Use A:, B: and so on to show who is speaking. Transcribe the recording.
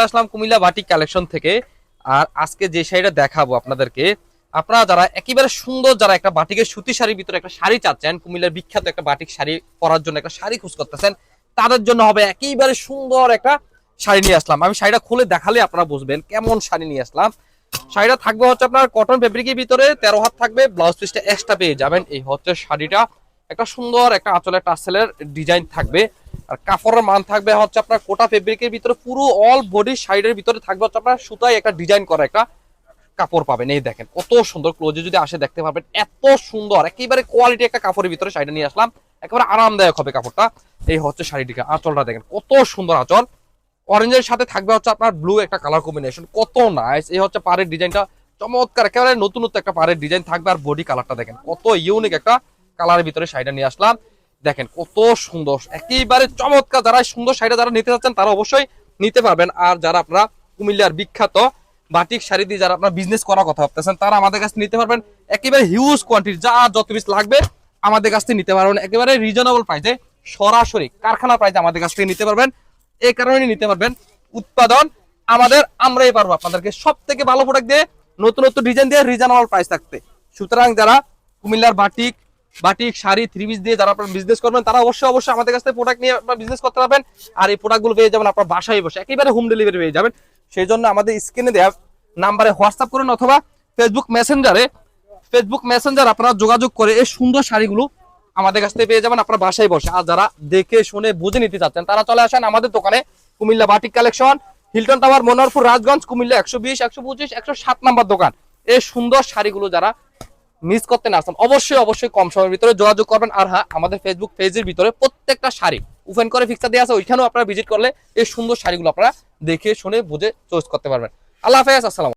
A: আসলাম Comilla batik collection থেকে। আর আজকে যে শাড়িটা দেখাবো আপনাদেরকে, আপনারা যারা একেবারে সুন্দর, যারা একটা বাটিকের সুতি শাড়ির ভিতরে একটা শাড়ি চাচ্ছেন, কুমিল্লার বিখ্যাত একটা বাটিক শাড়ি পরার জন্য একটা শাড়ি খোঁজ করতেছেন, তাদের জন্য হবে একেবারে সুন্দর একটা শাড়ি নিয়ে আসলাম। আমি শাড়িটা খুলে দেখালে আপনারা বুঝবেন কেমন শাড়ি নিয়ে আসলাম। শাড়িটা থাকবে হচ্ছে আপনার কটন ফেব্রিকের ভিতরে, 13 হাত থাকবে, ব্লাউজ পিসটা এক্সট্রা পেয়ে যাবেন। এই হচ্ছে শাড়িটা, একটা সুন্দর একটা আঁচলের টাসেলের ডিজাইন থাকবে। আর কাপড়ের মান থাকবে হচ্ছে আপনার কোটা ফেব্রিকের ভিতরে, পুরো অল বডি সাইডের ভিতরে থাকবে হচ্ছে আপনার সুতায় একটা ডিজাইন করা একটা কাপড় পাবেন। এই দেখেন কত সুন্দর, ক্লোজে যদি আসে দেখতে পাবেন এত সুন্দর একেবারে কোয়ালিটি একটা কাপড়ের ভিতরে শাড়িটা নিয়ে আসলাম। একেবারে আরামদায়ক হবে কাপড়টা। এই হচ্ছে শাড়িটিকে, আঁচলটা দেখেন কত সুন্দর আঁচল, অরেঞ্জের সাথে থাকবে হচ্ছে আপনার ব্লু একটা কালার কম্বিনেশন, কত নাইস। এই হচ্ছে পাড়ের ডিজাইনটা চমৎকার, একেবারে নতুনত্ব একটা পাড়ের ডিজাইন থাকবে। আর বডি কালারটা দেখেন কত ইউনিক একটা কালারের ভিতরে শাড়িটা নিয়ে আসলাম। দেখেন কত সুন্দর, একেবারে চমৎকার। যারা সুন্দর শাড়িটা যারা নিতে চাচ্ছেন তারা অবশ্যই নিতে পারবেন। আর যারা আপনারা কুমিল্লার বিখ্যাত বাটিক শাড়ি দিয়ে যারা আপনার বিজনেস করার কথা ভাবতেছেন, তারা আমাদের কাছে নিতে পারবেন। একেবারে হিউজ কোয়ান্টিটি, যা যত পিস লাগবে আমাদের কাছ থেকে নিতে পারবেন একেবারে রিজনেবল প্রাইসে, সরাসরি কারখানা প্রাইসে আমাদের কাছ থেকে নিতে পারবেন। এই কারণে নিতে পারবেন, উৎপাদন আমাদের, আমরাই পারবো আপনাদেরকে সব থেকে ভালো প্রোডাক্ট দিয়ে, নতুন নতুন ডিজাইন দিয়ে, রিজনেবল প্রাইস থাকতে। সুতরাং যারা কুমিল্লার batik batik sari three piece দিয়ে যারা আপনার বিজনেস করবেন, তারা অবশ্যই অবশ্যই আমাদের কাছ থেকে প্রোডাক্ট নিয়ে আপনার বিজনেস করতে পারবেন। আর এই প্রোডাক্টগুলো পেয়ে যাবেন আপনার বাসায় বসে, একেবারে হোম ডেলিভারি পেয়ে যাবেন। সেই জন্য আমাদের স্ক্রিনে দেওয়া নাম্বারে হোয়াটসঅ্যাপ করুন, অথবা ফেসবুক মেসেঞ্জার আপনারা যোগাযোগ করে এই সুন্দর শাড়িগুলো আমাদের কাছ থেকে পেয়ে যাবেন আপনার বাসায় বসে। আর যারা দেখে শুনে বুঝে নিতে চাচ্ছেন, তারা চলে আসেন আমাদের দোকানে, Comilla batik collection, Hilton tower, Manoharpur, Rajganj, Comilla 120, 125, 107 number দোকান। এই সুন্দর শাড়িগুলো যারা মিস করতে না আসেন, অবশ্যই অবশ্যই কম সময়ের ভিতরে যোগাযোগ করবেন। আর হ্যাঁ, আমাদের ফেসবুক পেজের ভিতরে প্রত্যেকটা শাড়ি ওপেন করে পিকচার দেওয়া আছে, ওইখানেও আপনারা ভিজিট করলে এই সুন্দর শাড়িগুলো আপনারা দেখে শুনে বুঝে চয়েস করতে পারবেন। আল্লাহ হাফেজ, আসসালাম।